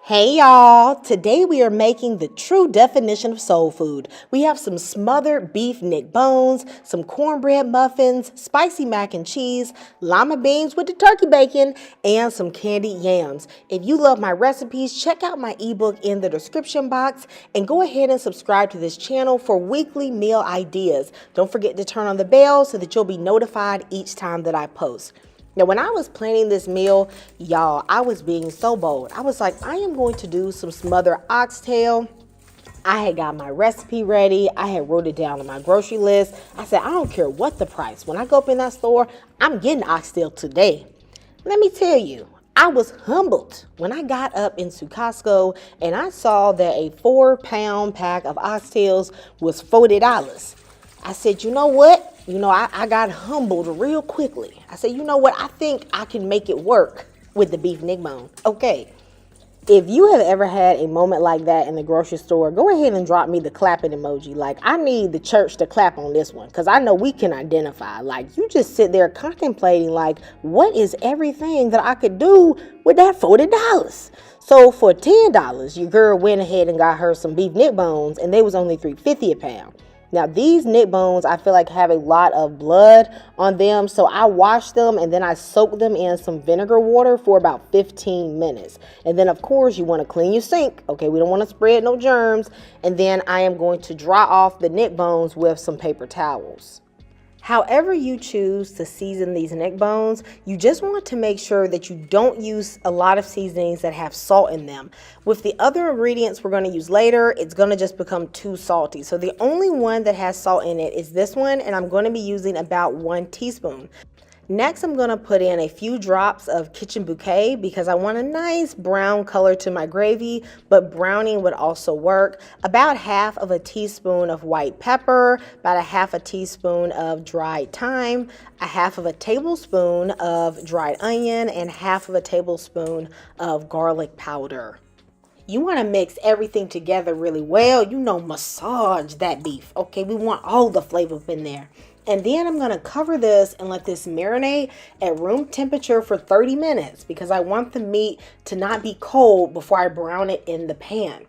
Hey y'all, today we are making the true definition of soul food. We have some smothered beef neck bones, some cornbread muffins, spicy mac and cheese, lima beans with the turkey bacon, and some candied yams. If you love my recipes, check out my ebook in the description box and go ahead and subscribe to this channel for weekly meal ideas. Don't forget to turn on the bell so that you'll be notified each time that I post. Now, when I was planning this meal, y'all, I was being so bold. I was like, I am going to do some smothered oxtail. I had got my recipe ready. I had wrote it down on my grocery list. I said, I don't care what the price. When I go up in that store, I'm getting oxtail today. Let me tell you, I was humbled when I got up into Costco and I saw that a 4-pound pack of oxtails was $40. I said, you know what? I got humbled real quickly. I said, you know what? I think I can make it work with the beef neck bone. Okay. If you have ever had a moment like that in the grocery store, go ahead and drop me the clapping emoji. Like, I need the church to clap on this one because I know we can identify. Like, you just sit there contemplating, like, what is everything that I could do with that $40? So for $10, your girl went ahead and got her some beef neck bones, and they was only $3.50 a pound. Now, these neck bones, I feel like have a lot of blood on them. So I wash them and then I soak them in some vinegar water for about 15 minutes. And then, of course, you want to clean your sink. Okay, we don't want to spread no germs. And then I am going to dry off the neck bones with some paper towels. However you choose to season these neck bones, you just want to make sure that you don't use a lot of seasonings that have salt in them. With the other ingredients we're going to use later, it's going to just become too salty. So the only one that has salt in it is this one, and I'm going to be using about 1 teaspoon. Next, I'm going to put in a few drops of kitchen bouquet because I want a nice brown color to my gravy, but browning would also work. About half of a teaspoon of white pepper, about a half a teaspoon of dried thyme, a half of a tablespoon of dried onion, and half of a tablespoon of garlic powder. You want to mix everything together really well. Massage that beef. Okay, we want all the flavor up in there. And then I'm going to cover this and let this marinate at room temperature for 30 minutes because I want the meat to not be cold before I brown it in the pan.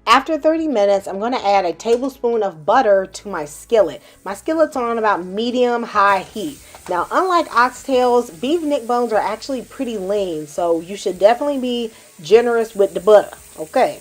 After 30 minutes, I'm going to add a tablespoon of butter to my skillet. My skillet's on about medium-high heat. Now, unlike oxtails, beef neck bones are actually pretty lean, so you should definitely be generous with the butter. Okay.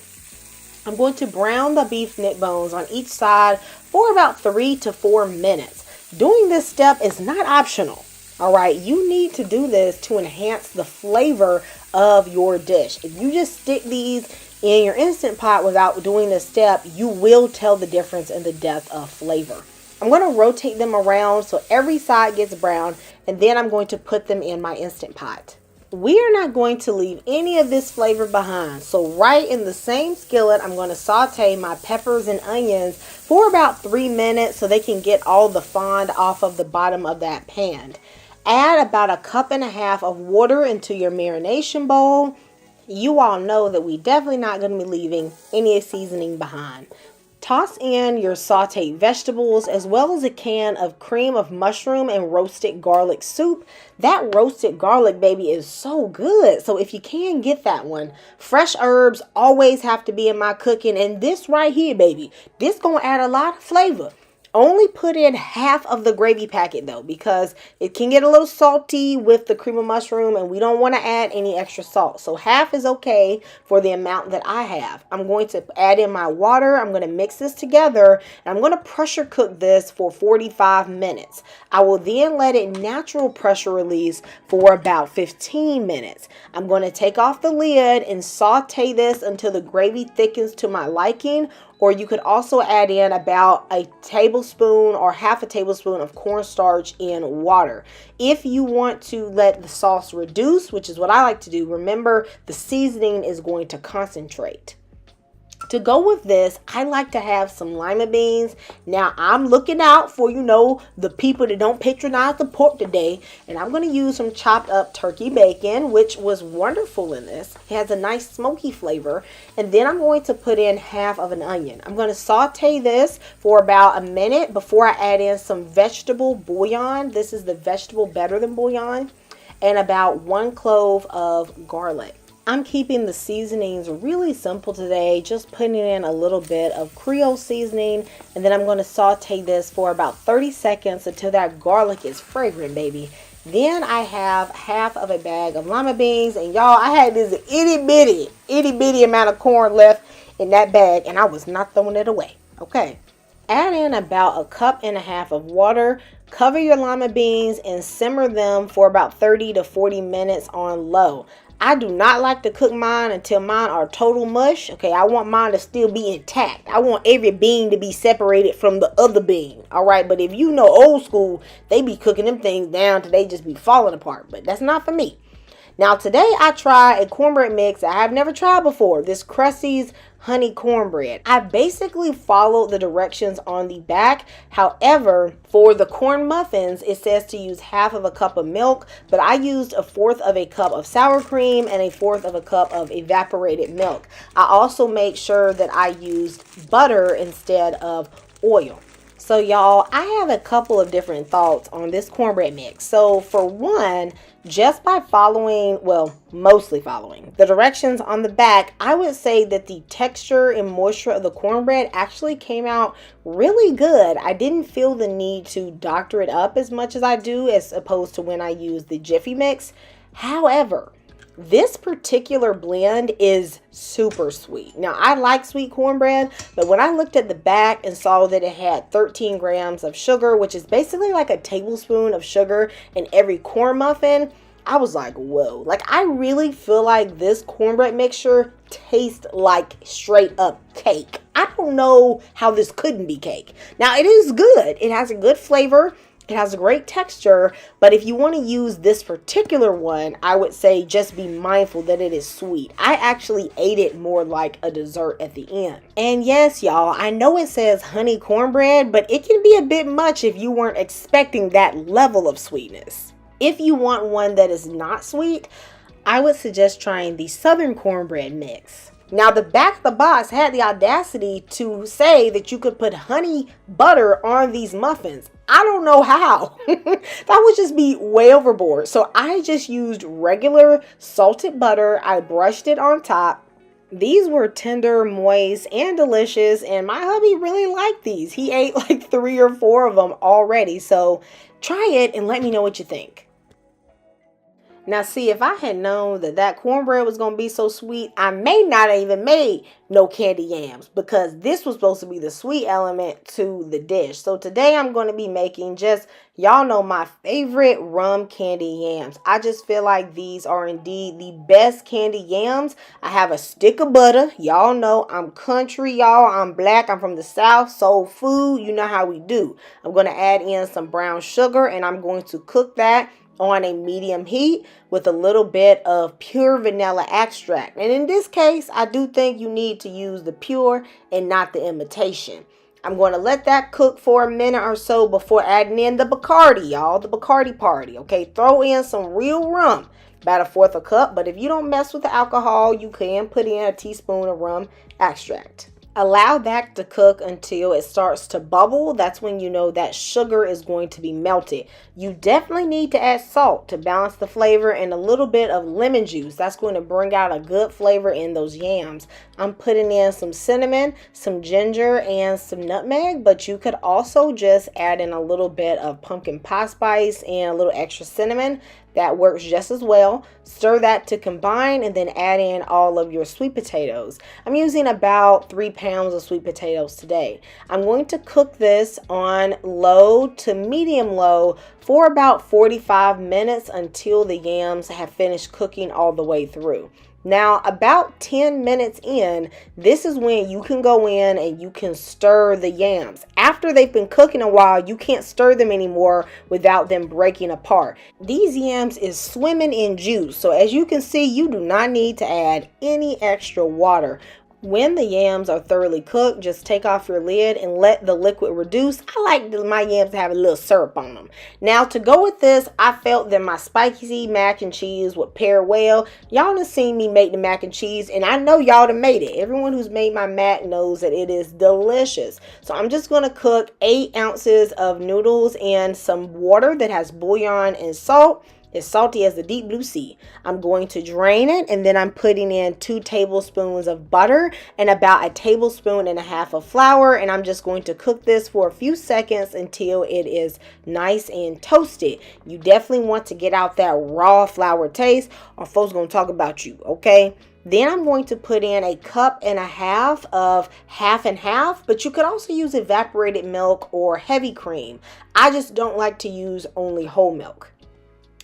I'm going to brown the beef neck bones on each side for about 3 to 4 minutes. Doing this step is not optional. All right, you need to do this to enhance the flavor of your dish. If you just stick these in your Instant Pot without doing this step, you will tell the difference in the depth of flavor. I'm going to rotate them around so every side gets brown, and then I'm going to put them in my Instant Pot. We are not going to leave any of this flavor behind. So right in the same skillet, I'm going to saute my peppers and onions for about 3 minutes so they can get all the fond off of the bottom of that pan. Add about 1.5 cups of water into your marination bowl. You all know that we definitely not going to be leaving any seasoning behind. Toss in your sauteed vegetables as well as a can of cream of mushroom and roasted garlic soup. That roasted garlic, baby, is so good. So if you can get that one, fresh herbs always have to be in my cooking. And this right here, baby, this gonna add a lot of flavor. Only put in half of the gravy packet though, because it can get a little salty with the cream of mushroom and we don't want to add any extra salt. So half is okay for the amount that I have. I'm going to add in my water. I'm going to mix this together and I'm going to pressure cook this for 45 minutes. I will then let it natural pressure release for about 15 minutes. I'm going to take off the lid and saute this until the gravy thickens to my liking. Or you could also add in about a tablespoon or half a tablespoon of cornstarch in water. If you want to let the sauce reduce, which is what I like to do, remember the seasoning is going to concentrate. To go with this, I like to have some lima beans. Now, I'm looking out for, the people that don't patronize the pork today. And I'm going to use some chopped up turkey bacon, which was wonderful in this. It has a nice smoky flavor. And then I'm going to put in half of an onion. I'm going to saute this for about a minute before I add in some vegetable bouillon. This is the vegetable better than bouillon. And about 1 clove of garlic. I'm keeping the seasonings really simple today, just putting in a little bit of Creole seasoning, and then I'm going to saute this for about 30 seconds until that garlic is fragrant, baby. Then I have half of a bag of lima beans, and y'all, I had this itty bitty amount of corn left in that bag, and I was not throwing it away. Okay. Add in about 1.5 cups of water. Cover your lima beans and simmer them for about 30 to 40 minutes on low. I do not like to cook mine until mine are total mush. Okay, I want mine to still be intact. I want every bean to be separated from the other bean. All right, but if you know old school, they be cooking them things down till they just be falling apart. But that's not for me. Now today I try a cornbread mix I have never tried before. This Crusty's honey cornbread. I basically followed the directions on the back. However, for the corn muffins, it says to use 1/2 cup of milk, but I used 1/4 cup of sour cream and 1/4 cup of evaporated milk. I also made sure that I used butter instead of oil. So y'all, I have a couple of different thoughts on this cornbread mix. So for one, just by following, well, mostly following the directions on the back, I would say that the texture and moisture of the cornbread actually came out really good. I didn't feel the need to doctor it up as much as I do as opposed to when I use the Jiffy mix. However, this particular blend is super sweet. Now, I like sweet cornbread, but when I looked at the back and saw that it had 13 grams of sugar, which is basically like a tablespoon of sugar in every corn muffin, I was like, whoa. Like, I really feel like this cornbread mixture tastes like straight up cake. I don't know how this couldn't be cake. Now, it is good. It has a good flavor. It has a great texture, but if you want to use this particular one, I would say just be mindful that it is sweet. I actually ate it more like a dessert at the end. And yes, y'all, I know it says honey cornbread, but it can be a bit much if you weren't expecting that level of sweetness. If you want one that is not sweet, I would suggest trying the Southern cornbread mix. Now, the back of the box had the audacity to say that you could put honey butter on these muffins. I don't know how. That would just be way overboard. So I just used regular salted butter. I brushed it on top. These were tender, moist, and delicious. And my hubby really liked these. He ate like 3 or 4 of them already. So try it and let me know what you think. Now, see, if I had known that that cornbread was going to be so sweet, I may not have even made no candied yams because this was supposed to be the sweet element to the dish. So today I'm going to be making just, y'all know, my favorite rum candied yams. I just feel like these are indeed the best candied yams. I have a stick of butter. Y'all know I'm country, y'all. I'm black. I'm from the South. Soul food. You know how we do. I'm going to add in some brown sugar and I'm going to cook that on a medium heat with a little bit of pure vanilla extract. And in this case, I do think you need to use the pure and not the imitation. I'm going to let that cook for a minute or so before adding in the Bacardi, y'all, the Bacardi party. Okay, throw in some real rum, about 1/4 cup. But if you don't mess with the alcohol, you can put in a teaspoon of rum extract. Allow that to cook until it starts to bubble. That's when you know that sugar is going to be melted. You definitely need to add salt to balance the flavor and a little bit of lemon juice. That's going to bring out a good flavor in those yams. I'm putting in some cinnamon, some ginger, and some nutmeg, but you could also just add in a little bit of pumpkin pie spice and a little extra cinnamon. That works just as well. Stir that to combine and then add in all of your sweet potatoes. I'm using about 3 pounds of sweet potatoes today. I'm going to cook this on low to medium low for about 45 minutes until the yams have finished cooking all the way through. Now, about 10 minutes in, this is when you can go in and you can stir the yams. After they've been cooking a while, you can't stir them anymore without them breaking apart. These yams is swimming in juice. So as you can see, you do not need to add any extra water. When the yams are thoroughly cooked, just take off your lid and let the liquid reduce. I like my yams to have a little syrup on them. Now, to go with this, I felt that my spicy mac and cheese would pair well. Y'all done seen me make the mac and cheese, and I know y'all done made it. Everyone who's made my mac knows that it is delicious. So I'm just going to cook 8 ounces of noodles in some water that has bouillon and salt. As salty as the deep blue sea. I'm going to drain it, and then I'm putting in 2 tablespoons of butter and about 1.5 tablespoons of flour, and I'm just going to cook this for a few seconds until it is nice and toasted. You definitely want to get out that raw flour taste, or folks gonna talk about you, okay? Then I'm going to put in 1.5 cups of half and half, but you could also use evaporated milk or heavy cream. I just don't like to use only whole milk.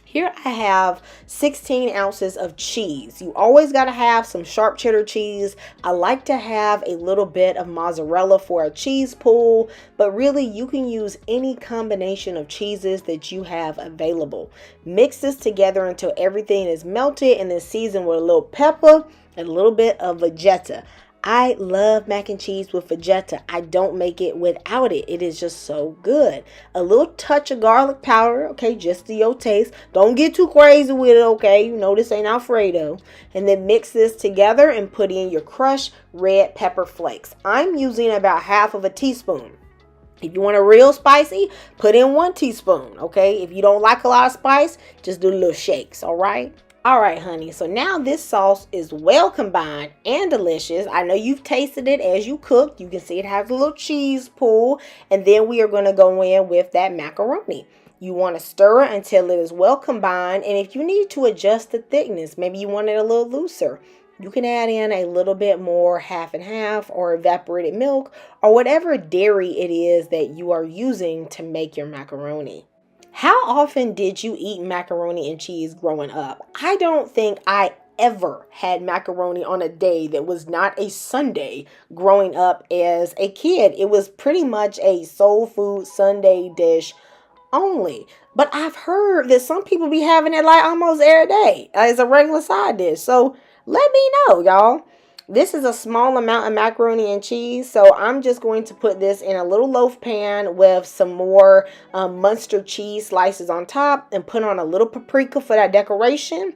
Here I have 16 ounces of cheese. You always got to have some sharp cheddar cheese. I like to have a little bit of mozzarella for a cheese pool, but really you can use any combination of cheeses that you have available. Mix this together until everything is melted, and then season with a little pepper and a little bit of vegeta. I love mac and cheese with vegeta. I don't make it without it. It is just so good. A little touch of garlic powder, okay, just to your taste. Don't get too crazy with it, okay? You know this ain't Alfredo. And then mix this together and put in your crushed red pepper flakes. I'm using about 1/2 teaspoon. If you want it real spicy, put in 1 teaspoon, okay? If you don't like a lot of spice, just do little shakes, all right? All right, honey, so now this sauce is well combined and delicious. I know you've tasted it as you cooked. You can see it has a little cheese pool. And then we are going to go in with that macaroni. You want to stir it until it is well combined. And if you need to adjust the thickness, maybe you want it a little looser, you can add in a little bit more half and half or evaporated milk or whatever dairy it is that you are using to make your macaroni. How often did you eat macaroni and cheese growing up? I don't think I ever had macaroni on a day that was not a Sunday growing up as a kid. It was pretty much a soul food Sunday dish only. But I've heard that some people be having it like almost every day as a regular side dish. So let me know, y'all. This is a small amount of macaroni and cheese, so I'm just going to put this in a little loaf pan with some more Munster cheese slices on top and put on a little paprika for that decoration.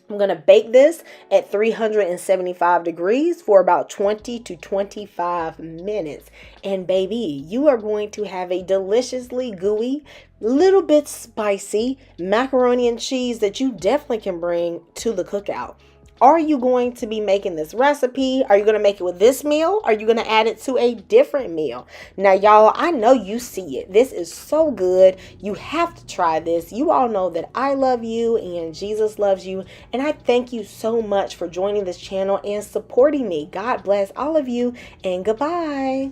I'm going to bake this at 375 degrees for about 20 to 25 minutes. And baby, you are going to have a deliciously gooey, little bit spicy macaroni and cheese that you definitely can bring to the cookout. Are you going to be making this recipe? Are you going to make it with this meal? Are you going to add it to a different meal? Now, y'all, I know you see it. This is so good. You have to try this. You all know that I love you and Jesus loves you. And I thank you so much for joining this channel and supporting me. God bless all of you and goodbye.